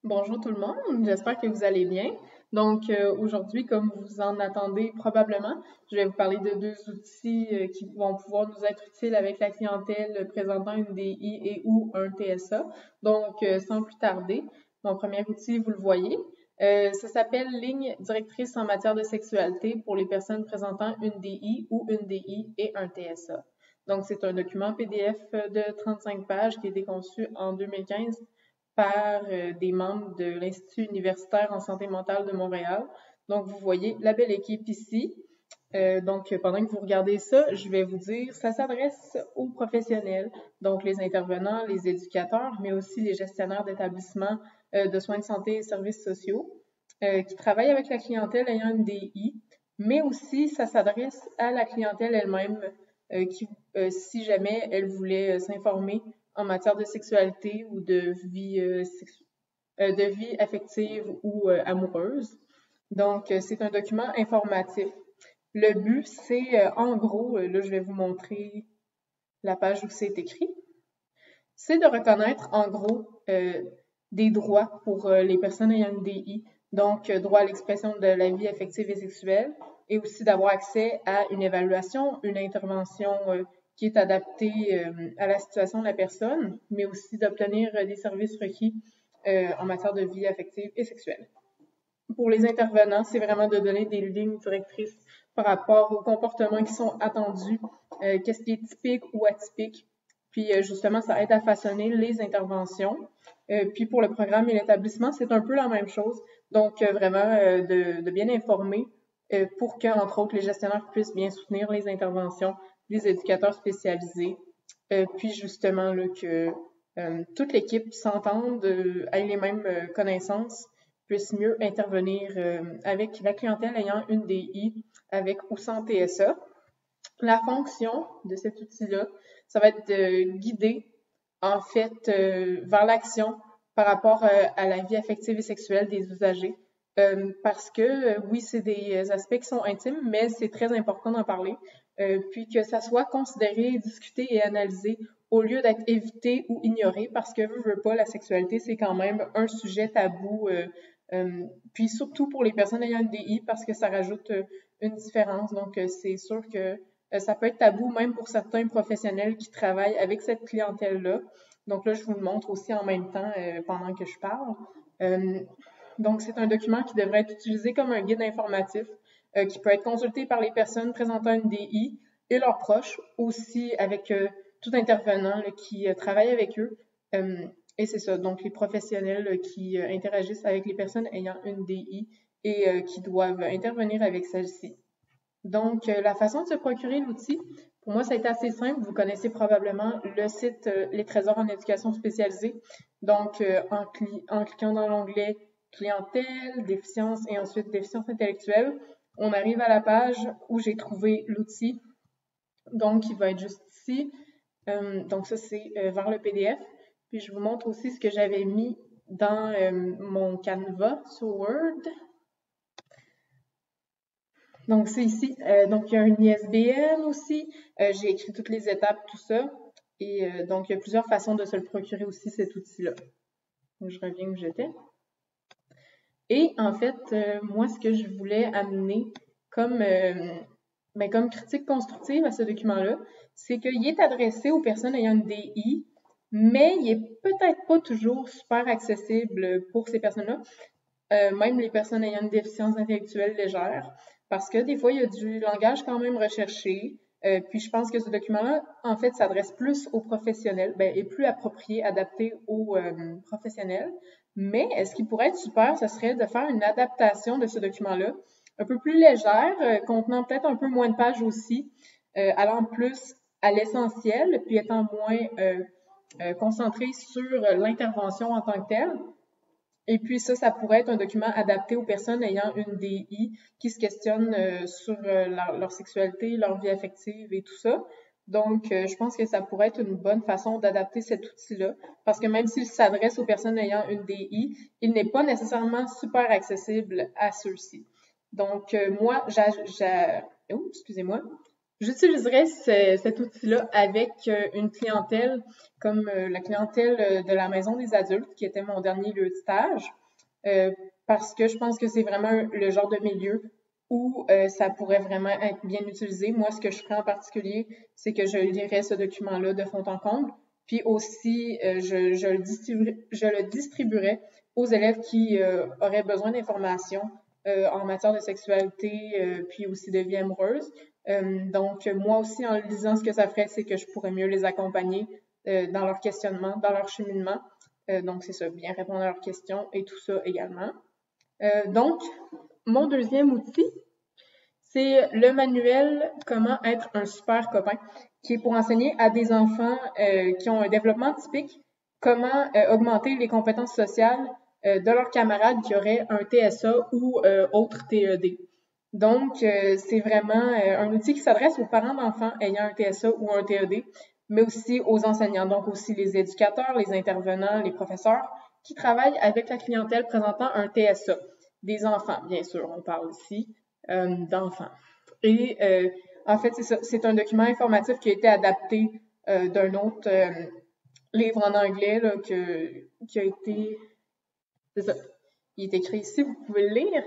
Bonjour tout le monde, j'espère que vous allez bien. Aujourd'hui, comme vous en attendez probablement, je vais vous parler de deux outils qui vont pouvoir nous être utiles avec la clientèle présentant une DI et ou un TSA. Sans plus tarder, mon premier outil, vous le voyez, ça s'appelle Ligne directrice en matière de sexualité pour les personnes présentant une DI ou une DI et un TSA. Donc, c'est un document PDF de 35 pages qui a été conçu en 2015 par des membres de l'Institut universitaire en santé mentale de Montréal. Donc, vous voyez la belle équipe ici. Pendant que vous regardez ça, je vais vous dire, ça s'adresse aux professionnels, donc les intervenants, les éducateurs, mais aussi les gestionnaires d'établissements de soins de santé et services sociaux qui travaillent avec la clientèle ayant une DI, mais aussi ça s'adresse à la clientèle elle-même si jamais elle voulait s'informer en matière de sexualité ou de vie affective ou amoureuse. C'est un document informatif. Le but, c'est, en gros, là, je vais vous montrer la page où c'est écrit, c'est de reconnaître, en gros, des droits pour les personnes ayant une DI. Donc, droit à l'expression de la vie affective et sexuelle, et aussi d'avoir accès à une évaluation, une intervention qui est adaptée à la situation de la personne, mais aussi d'obtenir des services requis en matière de vie affective et sexuelle. Pour les intervenants, c'est vraiment de donner des lignes directrices par rapport aux comportements qui sont attendus, qu'est-ce qui est typique ou atypique. Puis justement, ça aide à façonner les interventions. Puis pour le programme et l'établissement, c'est un peu la même chose. De bien informer pour que, entre autres, les gestionnaires puissent bien soutenir les interventions des éducateurs spécialisés. Puis justement, là, que toute l'équipe s'entende, ait les mêmes connaissances, puisse mieux intervenir avec la clientèle ayant une DI avec ou sans TSA. La fonction de cet outil-là, ça va être de guider, en fait, vers l'action par rapport à la vie affective et sexuelle des usagers. Parce que, oui, c'est des aspects qui sont intimes, mais c'est très important d'en parler. Puis que ça soit considéré, discuté et analysé au lieu d'être évité ou ignoré, parce que, veux pas, la sexualité, c'est quand même un sujet tabou. Puis surtout pour les personnes ayant une DI, parce que ça rajoute une différence. C'est sûr que ça peut être tabou même pour certains professionnels qui travaillent avec cette clientèle-là. Donc là, je vous le montre aussi en même temps pendant que je parle. Euh, c'est un document qui devrait être utilisé comme un guide informatif qui peut être consulté par les personnes présentant une DI et leurs proches, aussi avec tout intervenant là, qui travaille avec eux. Et c'est ça, donc les professionnels qui interagissent avec les personnes ayant une DI et qui doivent intervenir avec celle-ci. La façon de se procurer l'outil, pour moi, ça a été assez simple. Vous connaissez probablement le site Les Trésors en éducation spécialisée. En cliquant dans l'onglet clientèle, déficience et ensuite déficience intellectuelle, on arrive à la page où j'ai trouvé l'outil. Donc, il va être juste ici. Ça, c'est vers le PDF. Puis, je vous montre aussi ce que j'avais mis dans mon Canva sur Word. Donc, c'est ici. Il y a un ISBN aussi. J'ai écrit toutes les étapes, tout ça. Et il y a plusieurs façons de se le procurer aussi, cet outil-là. Donc, je reviens où j'étais. Et en fait, moi, ce que je voulais amener comme, comme critique constructive à ce document-là, c'est qu'il est adressé aux personnes ayant une DI, mais il est peut-être pas toujours super accessible pour ces personnes-là, même les personnes ayant une déficience intellectuelle légère, parce que des fois, il y a du langage quand même recherché. Puis je pense que ce document-là, en fait, s'adresse plus aux professionnels, est plus approprié, adapté aux professionnels. Mais ce qui pourrait être super, ce serait de faire une adaptation de ce document-là, un peu plus légère, contenant peut-être un peu moins de pages aussi, allant plus à l'essentiel, puis étant moins concentré sur l'intervention en tant que telle. Et puis ça pourrait être un document adapté aux personnes ayant une DI qui se questionnent sur leur sexualité, leur vie affective et tout ça. Je pense que ça pourrait être une bonne façon d'adapter cet outil-là, parce que même s'il s'adresse aux personnes ayant une DI, il n'est pas nécessairement super accessible à ceux-ci. Excusez-moi, J'utiliserais cet outil-là avec une clientèle comme la clientèle de la maison des adultes, qui était mon dernier lieu de stage, parce que je pense que c'est vraiment le genre de milieu où ça pourrait vraiment être bien utilisé. Moi, ce que je ferais en particulier, c'est que je lirais ce document-là de fond en comble, puis aussi je le distribuerais aux élèves qui auraient besoin d'informations en matière de sexualité, puis aussi de vie amoureuse. Donc, moi aussi, en lisant, ce que ça ferait, c'est que je pourrais mieux les accompagner dans leur questionnement, dans leur cheminement. Donc, c'est ça, bien répondre à leurs questions et tout ça également. Donc, mon deuxième outil, c'est le manuel Comment être un super copain, qui est pour enseigner à des enfants qui ont un développement typique comment augmenter les compétences sociales de leurs camarades qui auraient un TSA ou autre TED. Donc, c'est vraiment un outil qui s'adresse aux parents d'enfants ayant un TSA ou un TED, mais aussi aux enseignants, donc aussi les éducateurs, les intervenants, les professeurs qui travaillent avec la clientèle présentant un TSA. Des enfants, bien sûr, on parle ici d'enfants. Et en fait, c'est ça, c'est un document informatif qui a été adapté d'un autre livre en anglais là, qui a été... C'est ça. Il est écrit ici, vous pouvez le lire.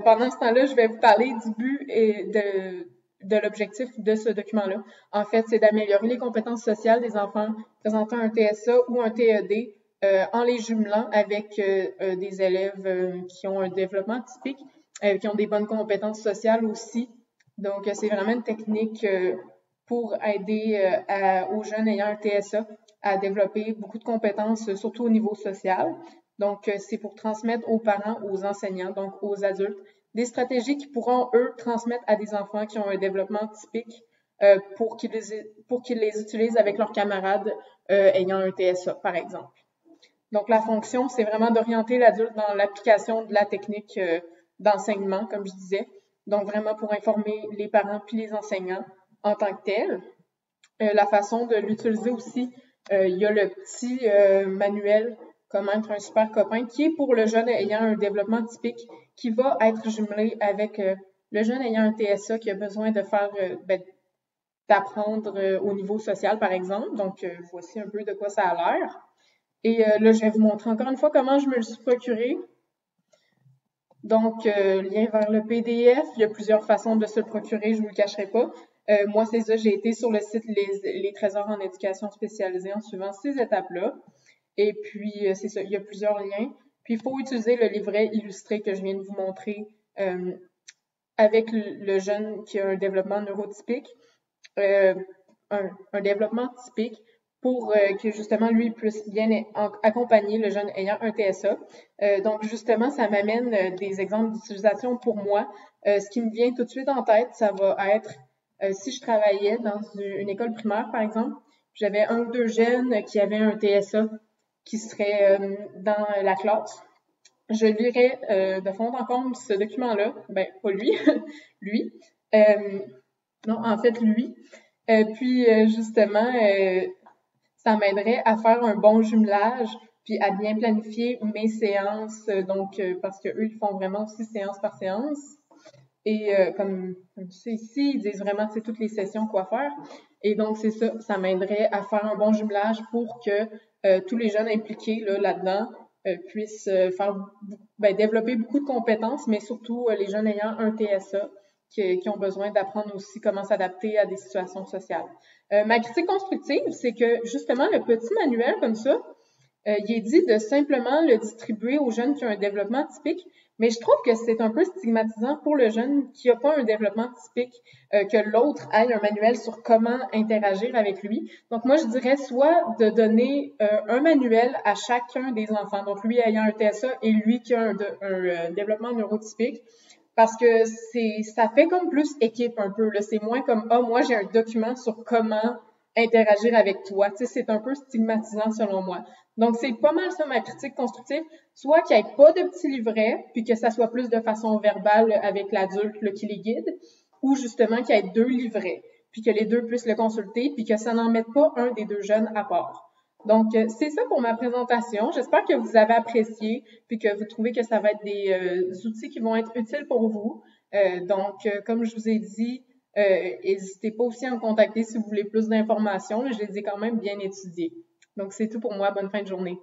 Pendant ce temps-là, je vais vous parler du but et de l'objectif de ce document-là. En fait, c'est d'améliorer les compétences sociales des enfants présentant un TSA ou un TED en les jumelant avec des élèves qui ont un développement typique, qui ont des bonnes compétences sociales aussi. Donc, c'est vraiment une technique pour aider aux jeunes ayant un TSA à développer beaucoup de compétences, surtout au niveau social. Donc, c'est pour transmettre aux parents, aux enseignants, donc aux adultes, des stratégies qui pourront, eux, transmettre à des enfants qui ont un développement typique pour qu'ils les utilisent avec leurs camarades ayant un TSA, par exemple. Donc, la fonction, c'est vraiment d'orienter l'adulte dans l'application de la technique d'enseignement, comme je disais. Donc, vraiment pour informer les parents puis les enseignants en tant que tels. La façon de l'utiliser aussi, il y a le petit manuel Comment être un super copain, qui est pour le jeune ayant un développement typique, qui va être jumelé avec le jeune ayant un TSA qui a besoin de faire, d'apprendre au niveau social, par exemple. Donc, voici un peu de quoi ça a l'air. Et là, je vais vous montrer encore une fois comment je me le suis procuré. Donc, lien vers le PDF. Il y a plusieurs façons de se le procurer, je ne vous le cacherai pas. Moi, c'est ça, j'ai été sur le site Les Trésors en éducation spécialisée en suivant ces étapes-là. Et puis, c'est ça, il y a plusieurs liens. Puis, il faut utiliser le livret illustré que je viens de vous montrer avec le jeune qui a un développement neurotypique, un développement typique pour que justement lui puisse bien accompagner le jeune ayant un TSA. Donc, justement, ça m'amène des exemples d'utilisation pour moi. Ce qui me vient tout de suite en tête, ça va être si je travaillais dans une école primaire, par exemple, j'avais un ou deux jeunes qui avaient un TSA qui serait dans la classe. Je lirais de fond en comble ce document-là. Ben, pas lui, lui. Non, en fait, lui. Puis, justement, ça m'aiderait à faire un bon jumelage, puis à bien planifier mes séances. Donc, parce qu'eux, ils font vraiment aussi séance par séance. Et comme tu sais ici, ils disent vraiment, c'est toutes les sessions quoi faire. Et donc, c'est ça, ça m'aiderait à faire un bon jumelage pour que tous les jeunes impliqués là-dedans puissent développer beaucoup de compétences, mais surtout les jeunes ayant un TSA qui ont besoin d'apprendre aussi comment s'adapter à des situations sociales. Ma critique constructive, c'est que justement, le petit manuel comme ça, il est dit de simplement le distribuer aux jeunes qui ont un développement typique, mais je trouve que c'est un peu stigmatisant pour le jeune qui n'a pas un développement typique, que l'autre ait un manuel sur comment interagir avec lui. Donc moi, je dirais soit de donner un manuel à chacun des enfants, donc lui ayant un TSA et lui qui a un développement neurotypique, parce que ça fait comme plus équipe un peu. Là. C'est moins comme moi j'ai un document sur comment interagir avec toi. Tu sais, c'est un peu stigmatisant selon moi. Donc, c'est pas mal ça ma critique constructive. Soit qu'il n'y ait pas de petits livrets, puis que ça soit plus de façon verbale avec l'adulte qui les guide, ou justement qu'il y ait deux livrets, puis que les deux puissent le consulter, puis que ça n'en mette pas un des deux jeunes à part. Donc, c'est ça pour ma présentation. J'espère que vous avez apprécié, puis que vous trouvez que ça va être des outils qui vont être utiles pour vous. Donc, comme je vous ai dit, N'hésitez pas aussi à me contacter si vous voulez plus d'informations. Je les ai quand même bien étudiées. Donc, c'est tout pour moi. Bonne fin de journée.